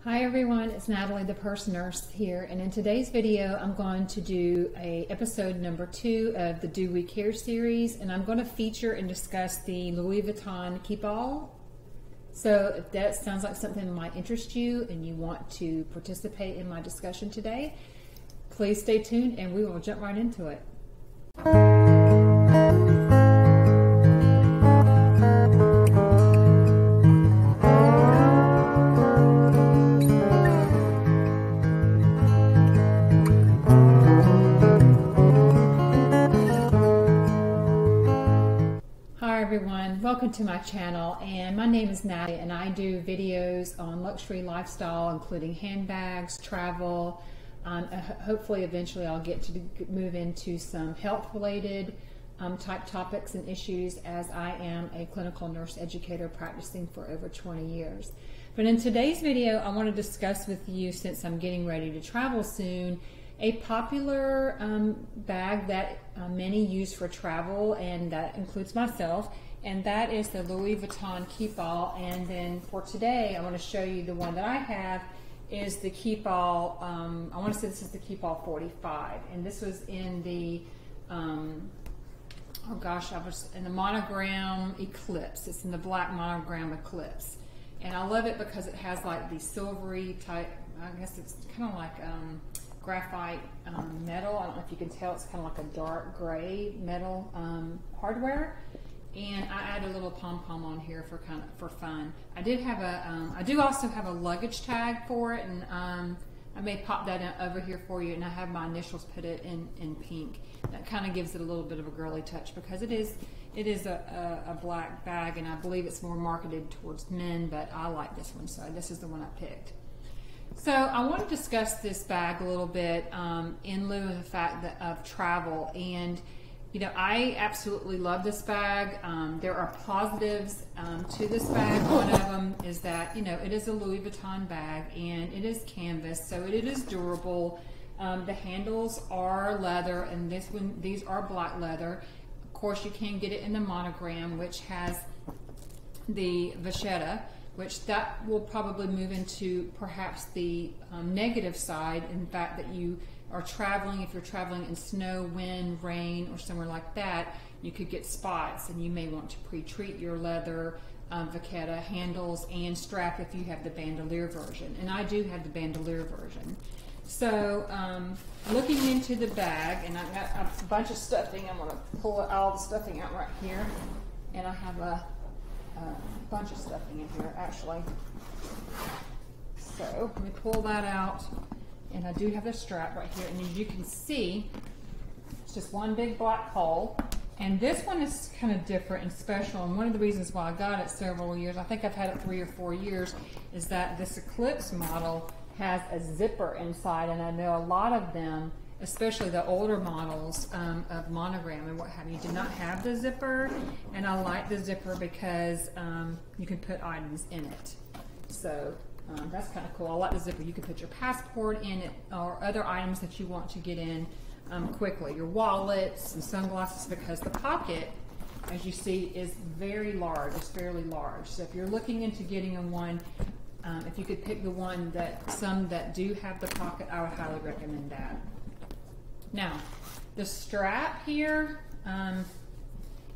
Hi everyone, it's Natalie, the Purse Nurse here, and in today's video I'm going to do episode number 2 of the Do We Care series, and I'm going to feature and discuss the Louis Vuitton Keepall. So if that sounds like something that might interest you and you want to participate in my discussion today, please stay tuned and we will jump right into it. Everyone, welcome to my channel, and my name is Natalie and I do videos on luxury lifestyle including handbags, travel. Hopefully eventually I'll get to move into some health related type topics and issues, as I am a clinical nurse educator practicing for over 20 years. But in today's video I want to discuss with you, since I'm getting ready to travel soon, a popular bag that many use for travel, and that includes myself, and that is the Louis Vuitton Keepall. And then for today I want to show you the one that I have is the Keepall, I want to say this is the Keepall 45, and this was in the oh gosh, I was in the monogram Eclipse. It's in the black monogram Eclipse, and I love it because it has like the silvery type, I guess it's kind of like graphite metal. I don't know if you can tell, it's kind of like a dark gray metal hardware, and I add a little pom-pom on here for fun. I did have I do also have a luggage tag for it, and I may pop that over here for you, and I have my initials put it in pink. That kind of gives it a little bit of a girly touch because it is a black bag, and I believe it's more marketed towards men, but I like this one, so this is the one I picked. So I want to discuss this bag a little bit in lieu of the fact of travel. And you know, I absolutely love this bag. There are positives to this bag. One of them is that, you know, it is a Louis Vuitton bag and it is canvas, so it is durable. The handles are leather, and these are black leather. Of course, you can get it in the monogram, which has the vachetta, which that will probably move into perhaps the negative side, in fact that you are traveling, if you're traveling in snow, wind, rain, or somewhere like that, you could get spots, and you may want to pre-treat your leather vachetta handles and strap if you have the bandolier version, and I do have the bandolier version. So looking into the bag, and I've got a bunch of stuffing. I'm going to pull all the stuffing out right here, and I have a bunch of stuffing in here actually. So let me pull that out, and I do have the strap right here, and as you can see, it's just one big black hole. And this one is kind of different and special, and one of the reasons why I got it several years, I think I've had it 3 or 4 years, is that this Eclipse model has a zipper inside, and I know a lot of them, especially the older models of monogram and what have you, did not have the zipper, and I like the zipper because you can put items in it. So that's kind of cool. I like the zipper. You can put your passport in it or other items that you want to get in quickly. Your wallets and sunglasses, because the pocket, as you see, is very large. It's fairly large. So if you're looking into getting a one, if you could pick the one that some that do have the pocket, I would highly recommend that. Now, the strap here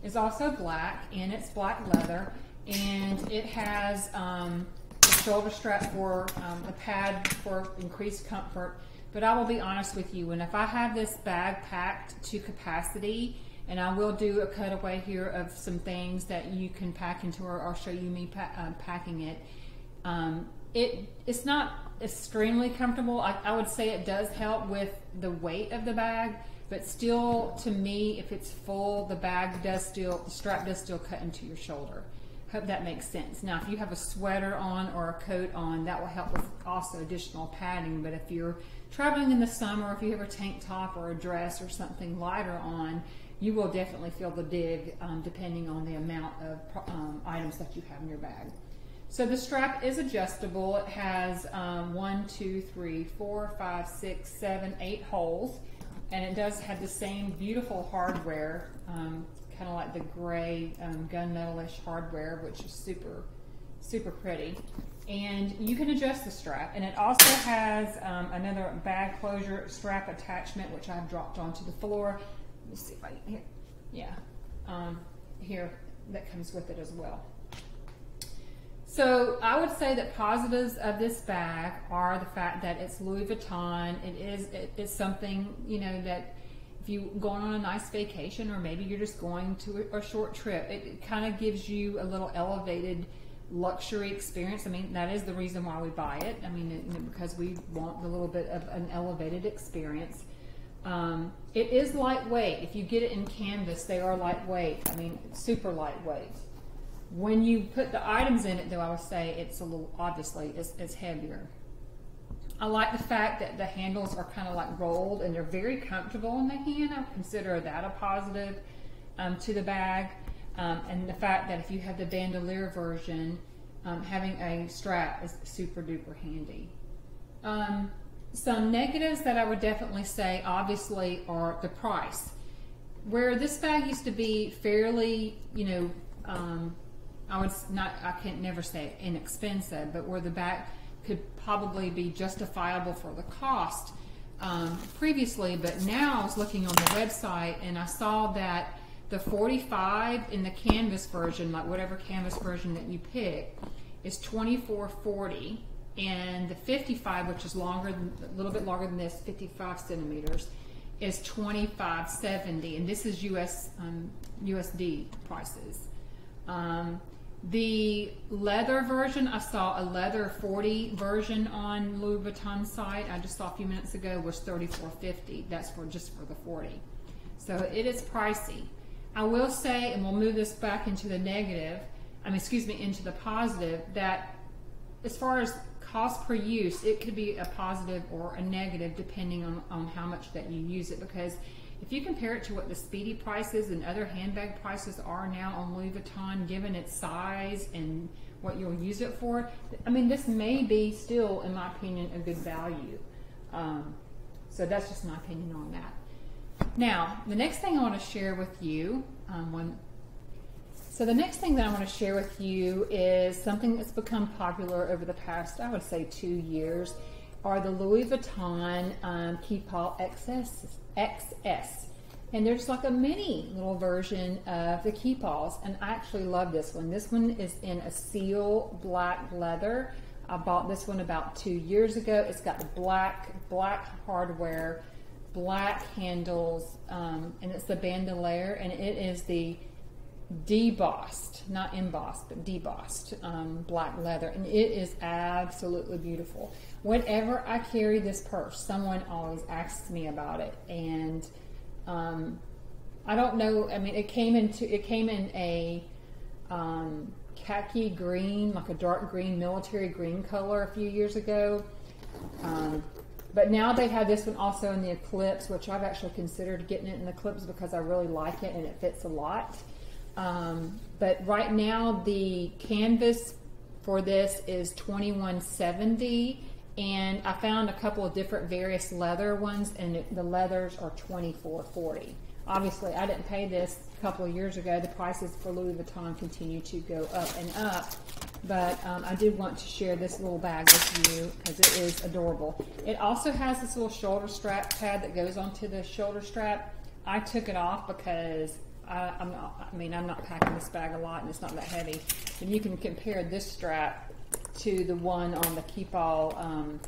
is also black, and it's black leather, and it has the shoulder strap for the pad for increased comfort. But I will be honest with you, and if I have this bag packed to capacity, and I will do a cutaway here of some things that you can pack into, or I'll show you me packing it. It's not extremely comfortable. I would say it does help with the weight of the bag, but still, to me, if it's full, the strap does still cut into your shoulder. Hope that makes sense. Now, if you have a sweater on or a coat on, that will help with also additional padding. But if you're traveling in the summer, if you have a tank top or a dress or something lighter on, you will definitely feel the dig depending on the amount of items that you have in your bag. So the strap is adjustable. It has 1, 2, 3, 4, 5, 6, 7, 8 holes, and it does have the same beautiful hardware, kind of like the gray gunmetal-ish hardware, which is super, super pretty. And you can adjust the strap, and it also has another bag closure strap attachment, which I've dropped onto the floor. Let me see if I can hear. Yeah, here that comes with it as well. So I would say that positives of this bag are the fact that it's Louis Vuitton. It's something, you know, that if you're going on a nice vacation, or maybe you're just going to a short trip, it kind of gives you a little elevated luxury experience. I mean, that is the reason why we buy it. I mean, because we want a little bit of an elevated experience. It is lightweight. If you get it in canvas, they are lightweight. I mean, super lightweight. When you put the items in it, though, I would say it's a little, obviously, it's heavier. I like the fact that the handles are kind of like rolled, and they're very comfortable in the hand. I would consider that a positive to the bag. And the fact that if you have the bandolier version, having a strap is super duper handy. Some negatives that I would definitely say, obviously, are the price. Where this bag used to be fairly, you know, I can't never say inexpensive, but where the bag could probably be justifiable for the cost previously, but now I was looking on the website and I saw that the 45 in the canvas version, like whatever canvas version that you pick, is $24.40, and the 55, which is longer, a little bit longer than this, 55 centimeters, is $25.70, and this is USD prices. The leather version, I saw a leather 40 version on Louis Vuitton site. I just saw a few minutes ago was $34.50. That's for just for the 40. So it is pricey. I will say, and we'll move this back into the negative, into the positive, that as far as cost per use, it could be a positive or a negative depending on how much that you use it, because if you compare it to what the Speedy prices and other handbag prices are now on Louis Vuitton, given its size and what you'll use it for, I mean, this may be still, in my opinion, a good value. So that's just my opinion on that. Now, the next thing I want to share with you, the next thing that I want to share with you is something that's become popular over the past, I would say, 2 years, are the Louis Vuitton Keepall XS. And there's like a mini little version of the Keepalls, and I actually love this one. This one is in a seal black leather. I bought this one about 2 years ago. It's got black hardware, black handles, and it's the bandolier, and it is the debossed, not embossed, but debossed black leather, and it is absolutely beautiful. Whenever I carry this purse, someone always asks me about it, and I don't know. I mean, it came in a khaki green, like a dark green, military green color a few years ago. But now they have this one also in the Eclipse, which I've actually considered getting it in the Eclipse because I really like it and it fits a lot. But right now the canvas for this is $21.70, and I found a couple of different various leather ones, and the leathers are $24.40. Obviously, I didn't pay this a couple of years ago. The prices for Louis Vuitton continue to go up and up, but I did want to share this little bag with you because it is adorable. It also has this little shoulder strap pad that goes onto the shoulder strap. I took it off because I'm not packing this bag a lot and it's not that heavy. And you can compare this strap to the one on the Keepall,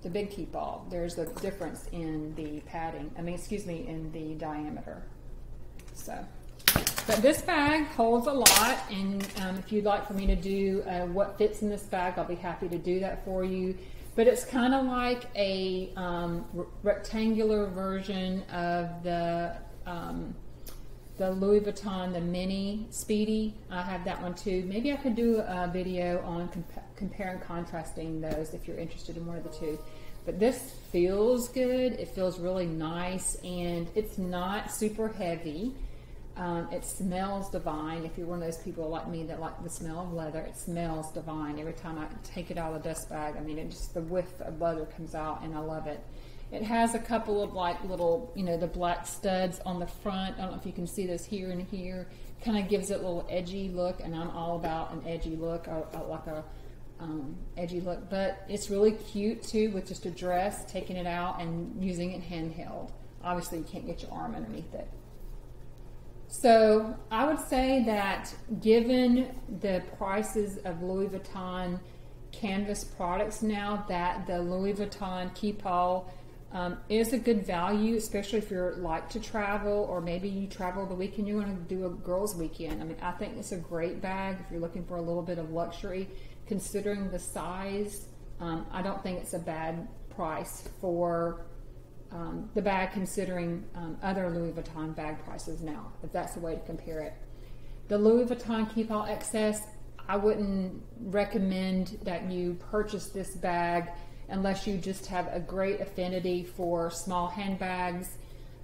the big Keepall. There's a difference in the padding, in the diameter. So, but this bag holds a lot, and if you'd like for me to do what fits in this bag, I'll be happy to do that for you. But it's kind of like a rectangular version of the Louis Vuitton, the mini Speedy. I have that one too. Maybe I could do a video on compare and contrasting those if you're interested in one of the two. But this feels good. It feels really nice, and it's not super heavy. It smells divine. If you're one of those people like me that like the smell of leather, it smells divine every time I take it out of the dust bag. I mean, it just, the whiff of leather comes out, and I love it. It has a couple of like little, the black studs on the front. I don't know if you can see this here and here. Kind of gives it a little edgy look, and I'm all about an edgy look. I like a edgy look, but it's really cute too with just a dress, taking it out and using it handheld. Obviously you can't get your arm underneath it. So I would say that given the prices of Louis Vuitton canvas products now, that the Louis Vuitton Keepall is a good value, especially if you're like to travel, or maybe you travel the weekend, you're going to do a girls weekend. I mean, I think it's a great bag if you're looking for a little bit of luxury. Considering the size, I don't think it's a bad price for the bag, considering other Louis Vuitton bag prices now, if that's the way to compare it. The Louis Vuitton Keepall XS, I wouldn't recommend that you purchase this bag unless you just have a great affinity for small handbags.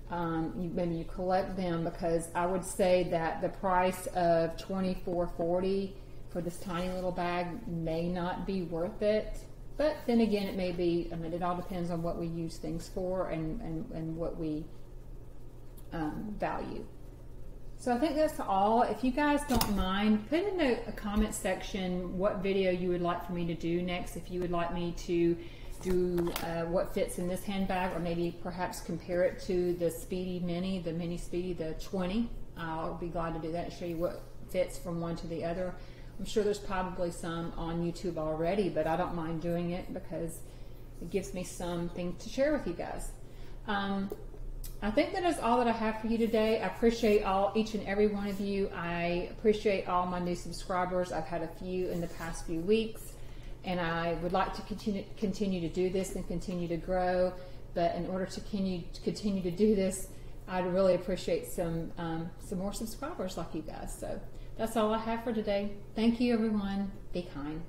Maybe you collect them, because I would say that the price of $24.40 for this tiny little bag may not be worth it. But then again, it may be. I mean, it all depends on what we use things for and what we value. So I think that's all. If you guys don't mind, put in a comment section what video you would like for me to do next. If you would like me to do what fits in this handbag, or maybe perhaps compare it to the Speedy Mini, the Mini Speedy, the 20. I'll be glad to do that and show you what fits from one to the other. I'm sure there's probably some on YouTube already, but I don't mind doing it because it gives me something to share with you guys. I think that is all that I have for you today. I appreciate each and every one of you. I appreciate all my new subscribers. I've had a few in the past few weeks, and I would like to continue to do this and continue to grow. But in order to continue to do this, I'd really appreciate some more subscribers like you guys. So that's all I have for today. Thank you, everyone. Be kind.